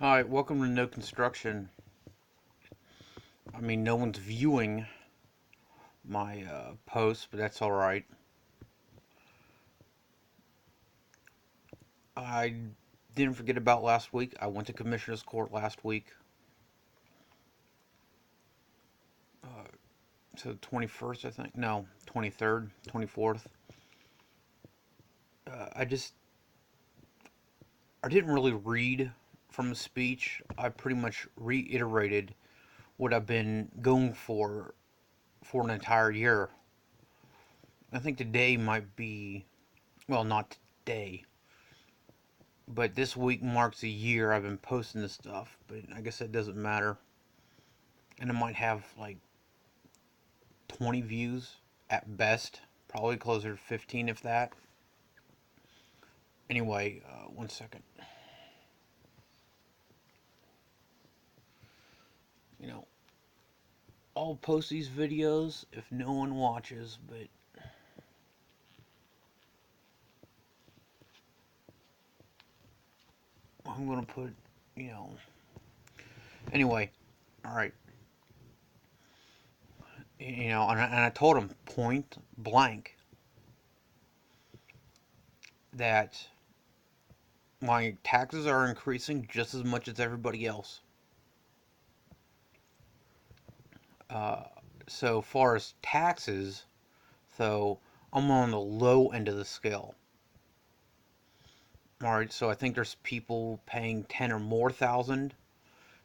Alright, welcome to No Construction. I mean, no one's viewing my post, but that's alright. I didn't forget about last week. I went to Commissioner's Court last week. Uh, so, 21st, I think. No, 23rd, 24th. I just, I didn't really read from the speech. I pretty much reiterated what I've been going for an entire year. I think today might be, well, not today, but this week marks a year I've been posting this stuff, but I guess that doesn't matter. And it might have like 20 views at best, probably closer to 15 if that. Anyway, one second. You know, I'll post these videos if no one watches, but I'm gonna put, you know. Anyway, all right. And I told him point blank that my taxes are increasing just as much as everybody else. Uh, so far as taxes, so I'm on the low end of the scale. All right, so I think there's people paying 10 or more thousand.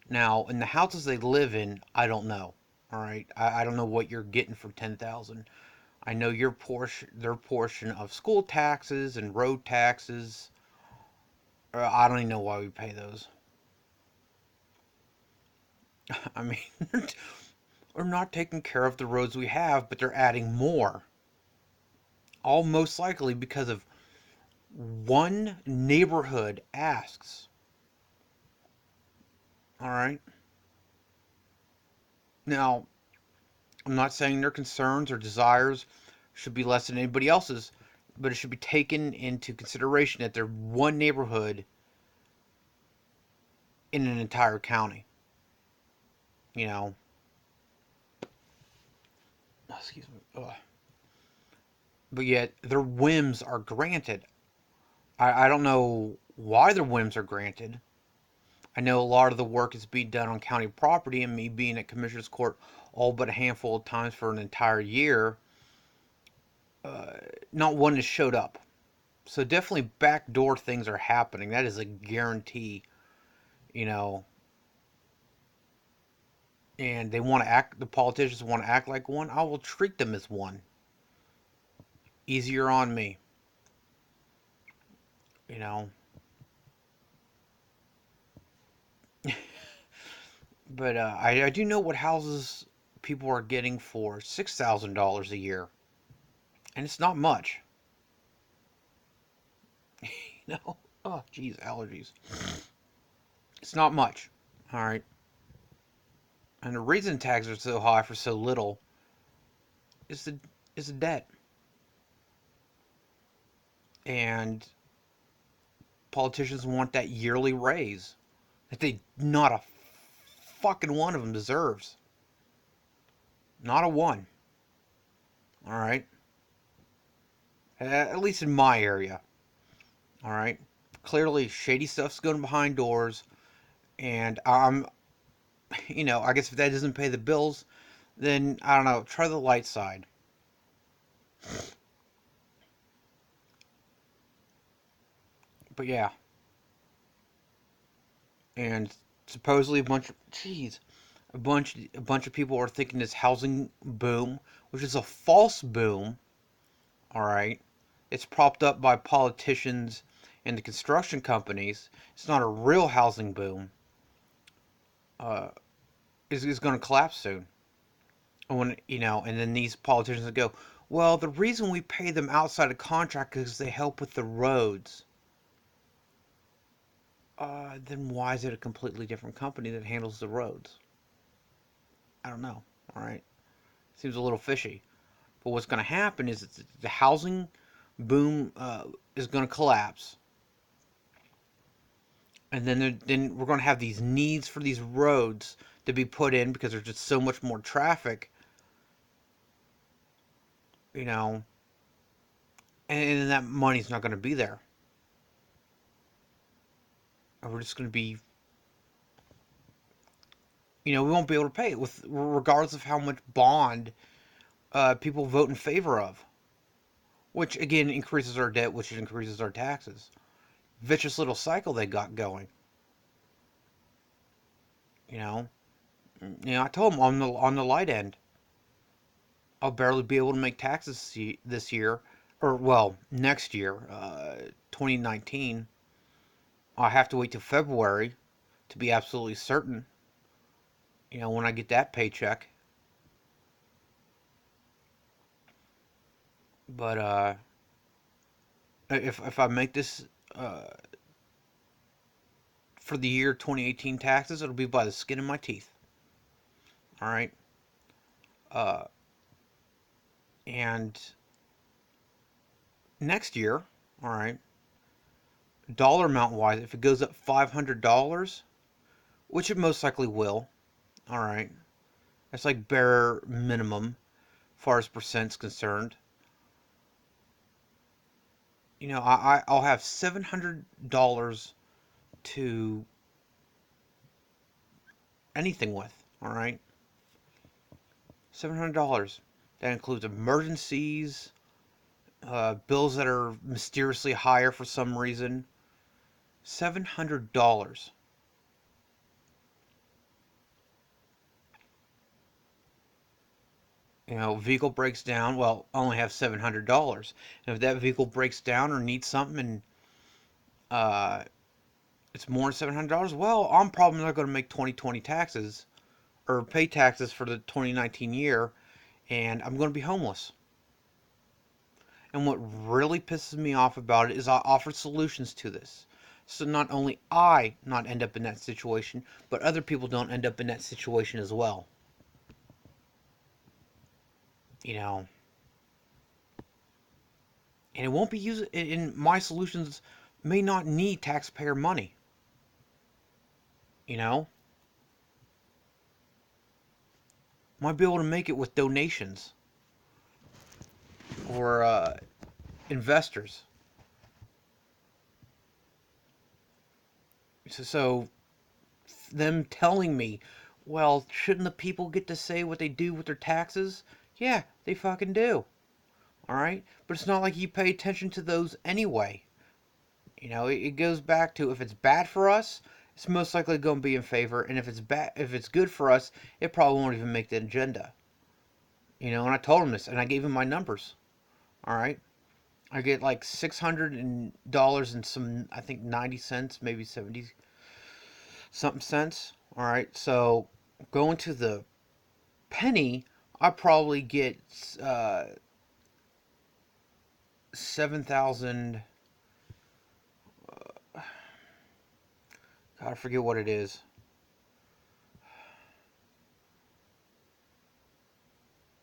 Now, in the houses they live in, I don't know. All right, I don't know what you're getting for 10,000. I know their portion of school taxes and road taxes. I don't even know why we pay those. I mean, we're not taking care of the roads we have, but they're adding more. All most likely because of one neighborhood asks. All right. Now, I'm not saying their concerns or desires should be less than anybody else's, but it should be taken into consideration that they're one neighborhood in an entire county. You know, excuse me. Ugh. But yet their whims are granted. I don't know why their whims are granted. I know a lot of the work is being done on county property, and me being at Commissioner's Court all but a handful of times for an entire year, uh, not one has showed up. So definitely backdoor things are happening. That is a guarantee, you know. And they want to act. The politicians want to act like one. I will treat them as one. Easier on me, you know. But I do know what houses people are getting for $6,000 a year, and it's not much. You know. Oh, geez, allergies. It's not much. All right. And the reason taxes are so high for so little is the debt. And politicians want that yearly raise that they not a fucking one of them deserves. Not a one. All right. At least in my area. All right. Clearly, shady stuff's going behind doors, and I guess if that doesn't pay the bills, then I don't know. Try the light side. But yeah, and supposedly a bunch of people are thinking this housing boom, which is a false boom. All right, it's propped up by politicians and the construction companies. It's not a real housing boom. Uh, is going to collapse soon. And and then these politicians go, well, the reason we pay them outside of contract is they help with the roads. Then why is it a completely different company that handles the roads? I don't know. All right, seems a little fishy. But what's going to happen is that the housing boom is going to collapse, And then we're going to have these needs for these roads to be put in because there's just so much more traffic, you know, and that money's not going to be there. And we're just going to be, we won't be able to pay it with regardless of how much bond people vote in favor of, which again increases our debt, which increases our taxes. Vicious little cycle they got going. You know, I told them on the light end, I'll barely be able to make taxes this year, or well, next year, 2019. I have to wait till February to be absolutely certain. When I get that paycheck. But if I make this for the year 2018 taxes, it'll be by the skin of my teeth. All right. Uh, and next year, all right, dollar amount wise, if it goes up $500, which it most likely will, all right, that's like bare minimum as far as percent's concerned. I'll have $700 to anything with, all right, $700. That includes emergencies, bills that are mysteriously higher for some reason. $700. Vehicle breaks down. Well, I only have $700. And if that vehicle breaks down or needs something and uh, it's more than $700, well, I'm probably not going to make 2020 taxes or pay taxes for the 2019 year, and I'm going to be homeless. And what really pisses me off about it is I offer solutions to this. So not only I not end up in that situation, but other people don't end up in that situation as well. You know, and it won't be used in my solutions may not need taxpayer money. You know, might be able to make it with donations or investors. So them telling me, well, shouldn't the people get to say what they do with their taxes? Yeah, they fucking do. All right, but it's not like you pay attention to those anyway. It goes back to if it's bad for us, it's most likely going to be in favor, and if it's good for us, it probably won't even make the agenda. And I told him this, and I gave him my numbers. All right, I get like $600 and some, I think 90 cents, maybe 70 something cents. All right, so going to the penny, I probably get 7,000. God, I forget what it is.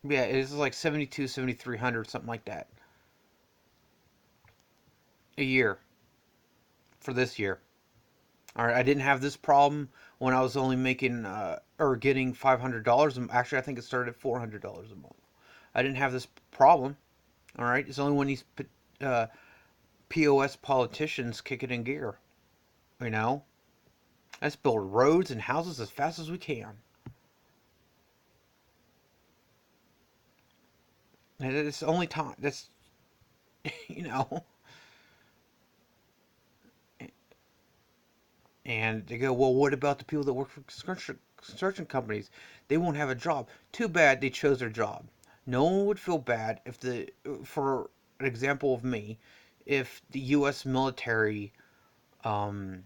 Yeah, it's like 72, 7,300, something like that a year for this year. All right, I didn't have this problem when I was only making or getting $500. Actually, I think it started at $400 a month. I didn't have this problem. All right, it's only when these uh, POS politicians kick it in gear. You know, let's build roads and houses as fast as we can. And it's the only time. That's you know. And they go, well, what about the people that work for construction companies? They won't have a job. Too bad they chose their job. No one would feel bad if for an example of me, if the U.S. military um,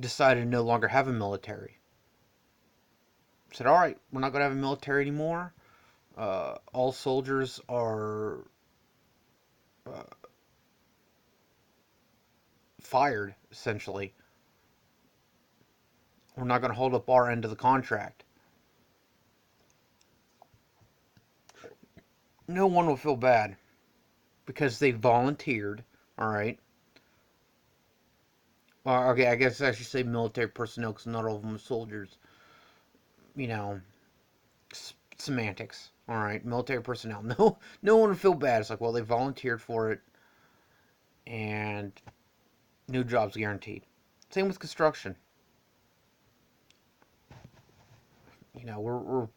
decided to no longer have a military. Said, all right, we're not going to have a military anymore. All soldiers are uh, fired, essentially. We're not going to hold up our end of the contract. No one will feel bad because they volunteered, all right, Okay, I guess I should say military personnel because not all of them are soldiers. You know, semantics. All right, military personnel. No, no one would feel bad. It's like, well, they volunteered for it, and no jobs guaranteed. Same with construction. We're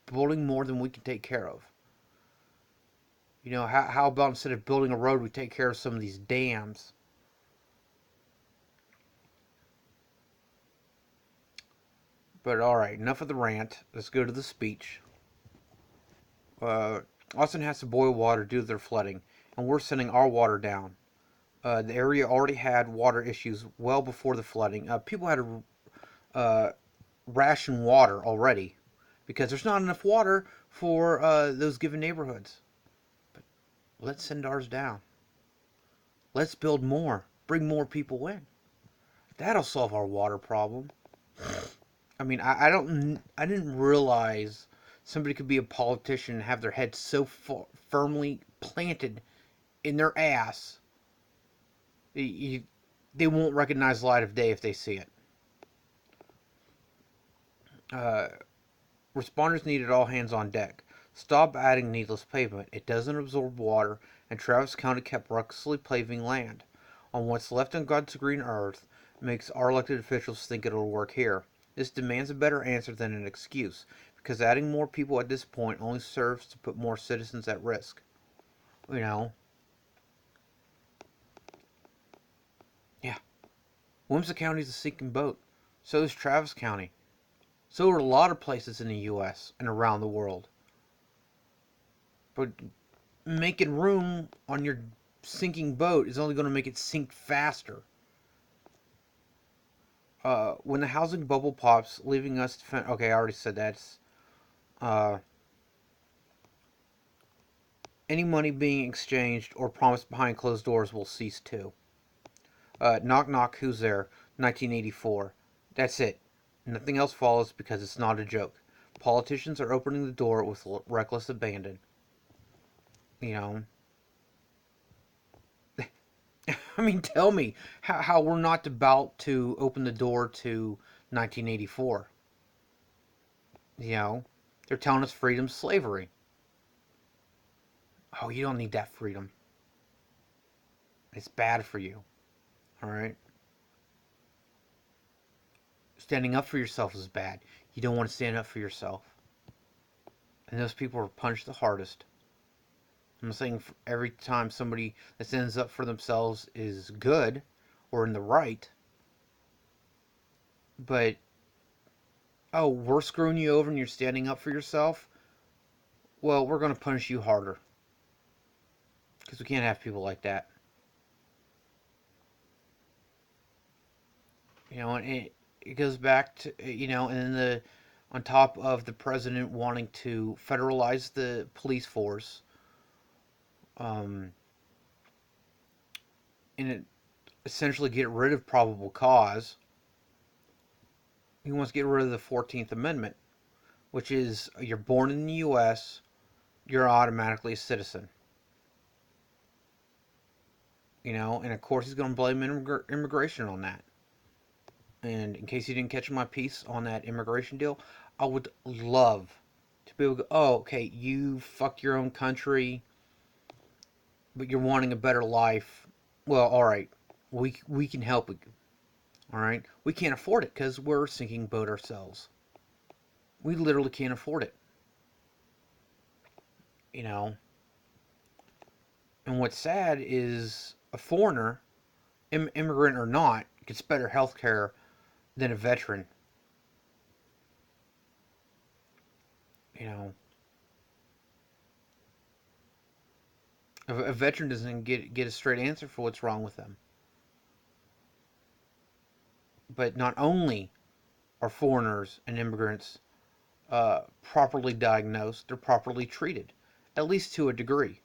building more than we can take care of. How about instead of building a road, we take care of some of these dams? But all right, enough of the rant. Let's go to the speech. Austin has to boil water due to their flooding, and we're sending our water down. The area already had water issues well before the flooding. People had to ration water already because there's not enough water for those given neighborhoods. But let's send ours down. Let's build more. Bring more people in. That'll solve our water problem. I mean, I didn't realize somebody could be a politician and have their head so firmly planted in their ass. You, they won't recognize light of day if they see it. Uh, Responders needed all hands on deck. Stop adding needless pavement. It doesn't absorb water, and Travis County kept recklessly paving land on what's left on God's green earth makes our elected officials think it'll work here. This demands a better answer than an excuse, because adding more people at this point only serves to put more citizens at risk. You know, yeah. Williamson County is a sinking boat. So is Travis County. So are a lot of places in the U.S. and around the world. But making room on your sinking boat is only going to make it sink faster. When the housing bubble pops, leaving us to okay, I already said that. Uh, any money being exchanged or promised behind closed doors will cease too. Knock knock, who's there? 1984. That's it. Nothing else follows because it's not a joke. Politicians are opening the door with reckless abandon. You know, I mean, tell me how we're not about to open the door to 1984. You know, they're telling us freedom's slavery. Oh, you don't need that freedom. It's bad for you. All right? Standing up for yourself is bad. You don't want to stand up for yourself. And those people are punished the hardest. I'm not saying every time somebody that stands up for themselves is good or in the right, but oh, we're screwing you over and you're standing up for yourself. Well, we're going to punish you harder because we can't have people like that. And it goes back to and then on top of the president wanting to federalize the police force, um, and it essentially get rid of probable cause. He wants to get rid of the 14th Amendment, which is you're born in the U.S., you're automatically a citizen. And of course he's going to blame immigration on that. And in case you didn't catch my piece on that immigration deal, I would love to be able to go, oh, okay, you fucked your own country, but you're wanting a better life. Well, all right, we can help you. All right, we can't afford it because we're a sinking boat ourselves. We literally can't afford it. You know, and what's sad is a foreigner, immigrant or not, gets better health care than a veteran. You know, a veteran doesn't get a straight answer for what's wrong with them. But not only are foreigners and immigrants properly diagnosed, they're properly treated, at least to a degree.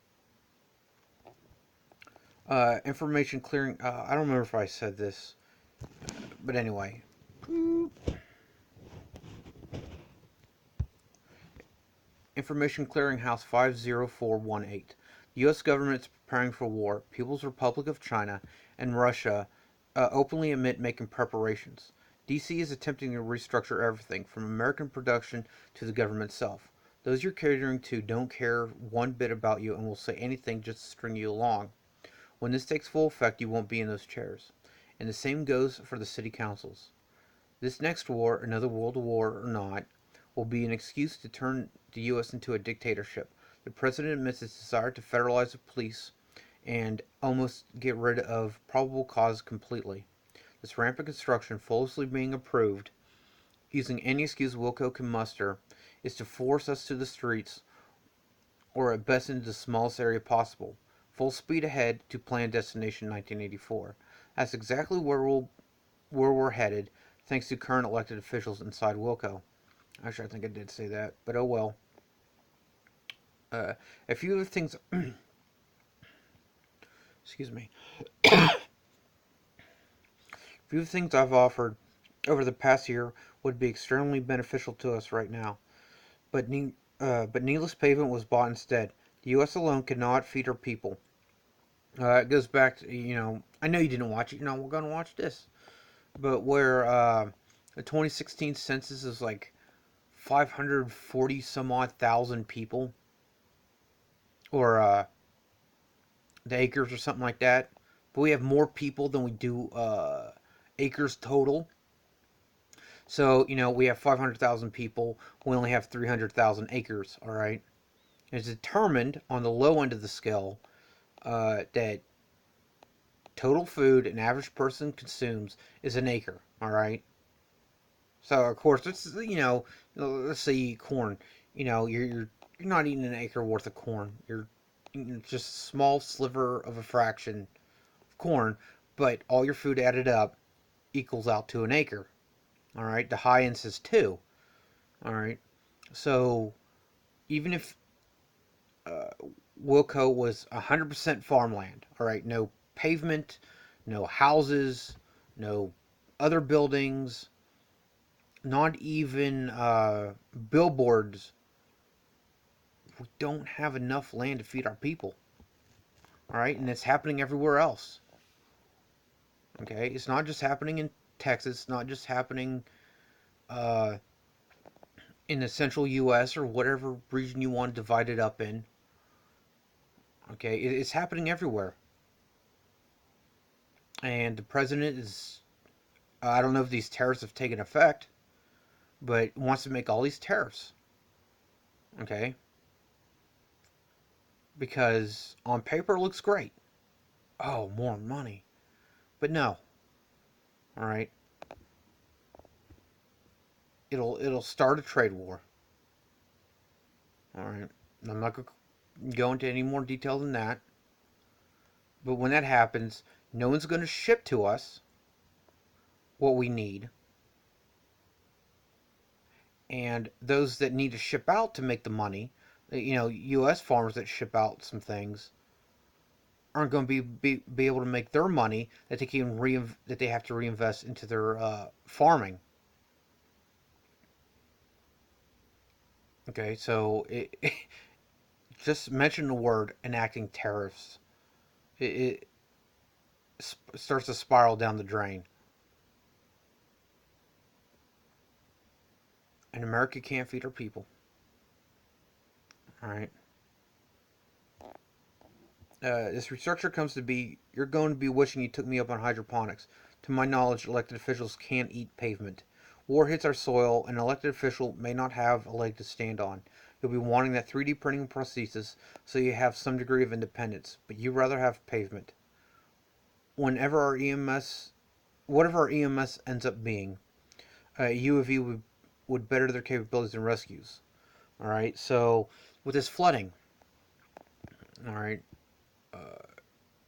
Information clearing. I don't remember if I said this, but anyway. Information Clearinghouse 50418. The U.S. government is preparing for war. People's Republic of China and Russia openly admit making preparations. DC is attempting to restructure everything, from American production to the government itself. Those you're catering to don't care one bit about you and will say anything just to string you along. When this takes full effect, you won't be in those chairs. And the same goes for the city councils. This next war, another world war or not, will be an excuse to turn the U.S. into a dictatorship. The president admits his desire to federalize the police and almost get rid of probable cause completely. This rampant construction, foolishly being approved, using any excuse Wilco can muster, is to force us to the streets, or at best into the smallest area possible. Full speed ahead to planned destination 1984. That's exactly where we're headed, thanks to current elected officials inside Wilco. Actually, I think I did say that, but oh well. A few of the things, excuse me, a few of the things I've offered over the past year would be extremely beneficial to us right now. But needless pavement was bought instead. The U.S. alone cannot feed our people. It goes back to, I know you didn't watch it. We're going to watch this. But where the 2016 census is like 540 some odd thousand people, or the acres or something like that. But we have more people than we do acres total. So, we have 500,000 people. We only have 300,000 acres, all right? It's determined on the low end of the scale that total food an average person consumes is an acre, all right? So, of course, let's say you eat corn. You're not eating an acre worth of corn. You're eating just a small sliver of a fraction of corn, but all your food added up equals out to an acre. All right, the high end says two. All right, so even if uh, Wilco was 100% farmland, all right, no pavement, no houses, no other buildings, not even billboards, we don't have enough land to feed our people. All right, and it's happening everywhere else. Okay, it's not just happening in Texas, it's not just happening uh, in the central U.S. or whatever region you want to divide it up in. Okay, it's happening everywhere. And the president is, I don't know if these tariffs have taken effect, but wants to make all these tariffs. Okay, because on paper it looks great. Oh, more money. But no. All right. It'll start a trade war. All right. I'm not going to go into any more detail than that. But when that happens, no one's going to ship to us what we need. And those that need to ship out to make the money, U.S. farmers that ship out some things, aren't going to be able to make their money that that they have to reinvest into their farming. Okay, so just mention the word enacting tariffs. It starts to spiral down the drain. And America can't feed her people. All right. This researcher comes to be, you're going to be wishing you took me up on hydroponics. To my knowledge, elected officials can't eat pavement. War hits our soil, and an elected official may not have a leg to stand on. You'll be wanting that 3D printing prosthesis so you have some degree of independence, but you'd rather have pavement. Whenever our EMS, whatever our EMS ends up being, UAV would better their capabilities in rescues. All right, so with this flooding, all right,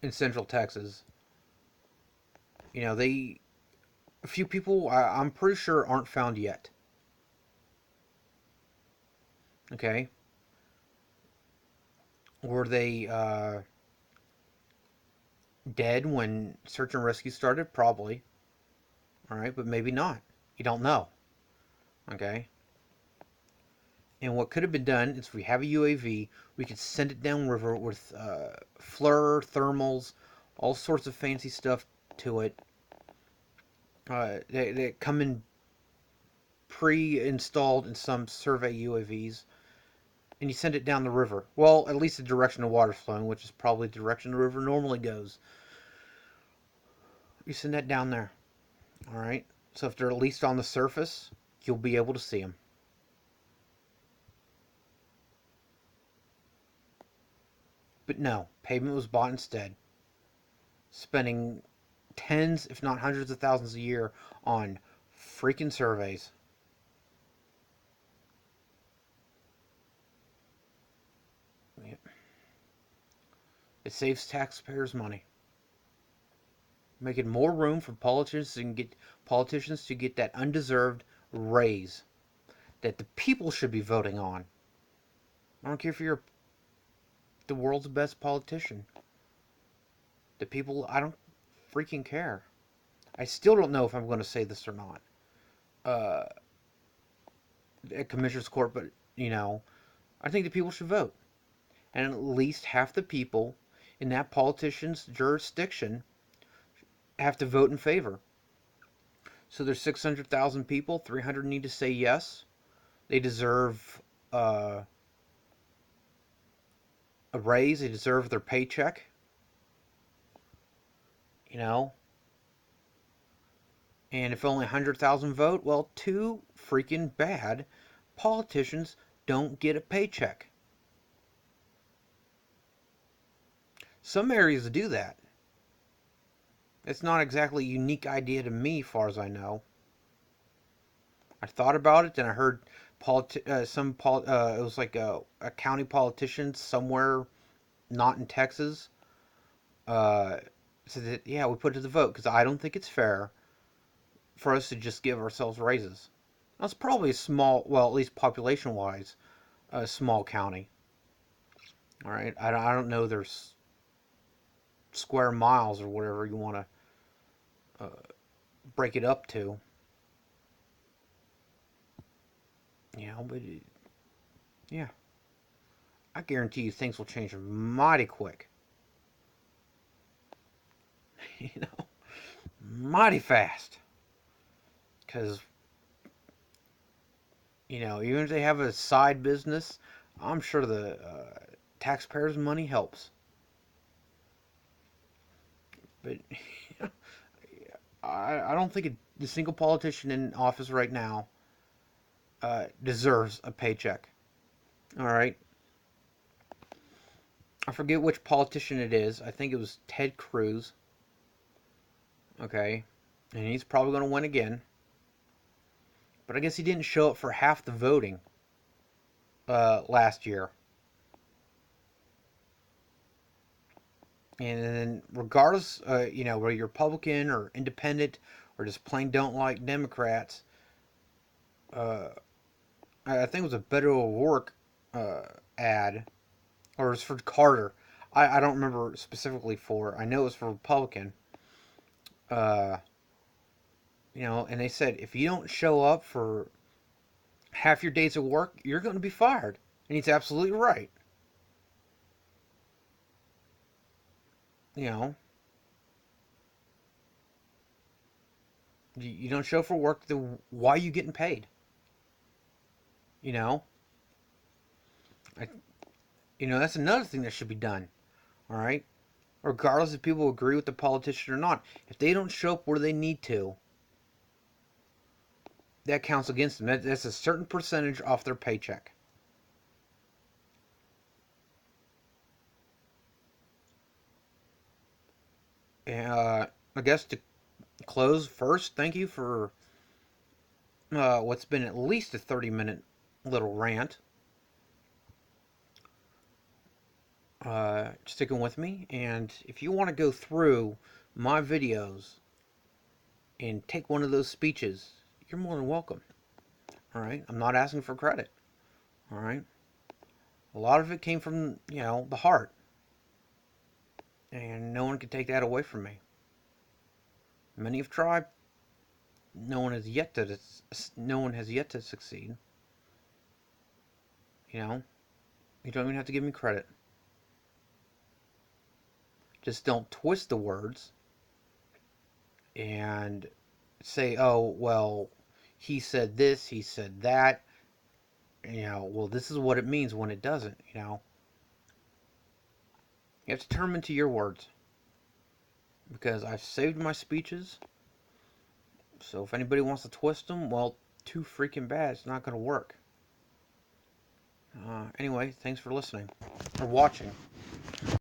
in central Texas, a few people I'm pretty sure aren't found yet. Okay, were they dead when search and rescue started? Probably. All right, but maybe not. You don't know. Okay. And what could have been done is, if we have a UAV, we could send it downriver with FLIR, thermals, all sorts of fancy stuff to it, They come in pre-installed in some survey UAVs, and you send it down the river. Well, at least the direction the water's flowing, which is probably the direction the river normally goes. You send that down there. All right. So if they're at least on the surface, you'll be able to see them. But no, pavement was bought instead, spending tens, if not hundreds of thousands a year on freaking surveys. It saves taxpayers money, making more room for politicians to get that undeserved raise that the people should be voting on. I don't care if you're the world's best politician. The people, I don't freaking care. I still don't know if I'm going to say this or not uh, at Commissioner's Court, but I think the people should vote, and at least half the people in that politician's jurisdiction have to vote in favor. So there's 600,000 people. 300 need to say yes. They deserve a raise. They deserve their paycheck. You know. And if only 100,000 vote, well, too freaking bad. Politicians don't get a paycheck. Some areas do that. It's not exactly a unique idea to me, far as I know. I thought about it, then I heard it was like a county politician somewhere, not in Texas, uh, said that, yeah, we put it to the vote because I don't think it's fair for us to just give ourselves raises. That's probably a small, well, at least population-wise, a small county. All right, I don't know their square miles or whatever you want to break it up to. But yeah, I guarantee you things will change mighty quick. you know, Mighty fast. Because, even if they have a side business, I'm sure the taxpayers' money helps. But I don't think the single politician in office right now deserves a paycheck. All right. I forget which politician it is. I think it was Ted Cruz. Okay. And he's probably going to win again. But I guess he didn't show up for half the voting last year. And then, regardless, whether you're Republican or Independent or just plain don't like Democrats, uh, I think it was a Beto O'Rourke ad, or it was for Carter. I don't remember specifically for. I know it was for Republican. Uh, and they said if you don't show up for half your days of work, you're going to be fired. And he's absolutely right. You know, you don't show for work, then why are you getting paid? You know, I, that's another thing that should be done. All right, regardless if people agree with the politician or not, if they don't show up where they need to, that counts against them. That's a certain percentage off their paycheck. I guess to close first, thank you for what's been at least a 30-minute little rant. Sticking with me, and if you want to go through my videos and take one of those speeches, you're more than welcome. All right, I'm not asking for credit. All right, a lot of it came from the heart, and no one can take that away from me. Many have tried. No one has yet to. No one has yet to succeed. You know, you don't even have to give me credit. Just don't twist the words and say, oh, well, he said this, he said that. Well, this is what it means when it doesn't. You have to turn them into your words because I've saved my speeches. So if anybody wants to twist them, well, too freaking bad. It's not going to work. Anyway, thanks for listening or watching.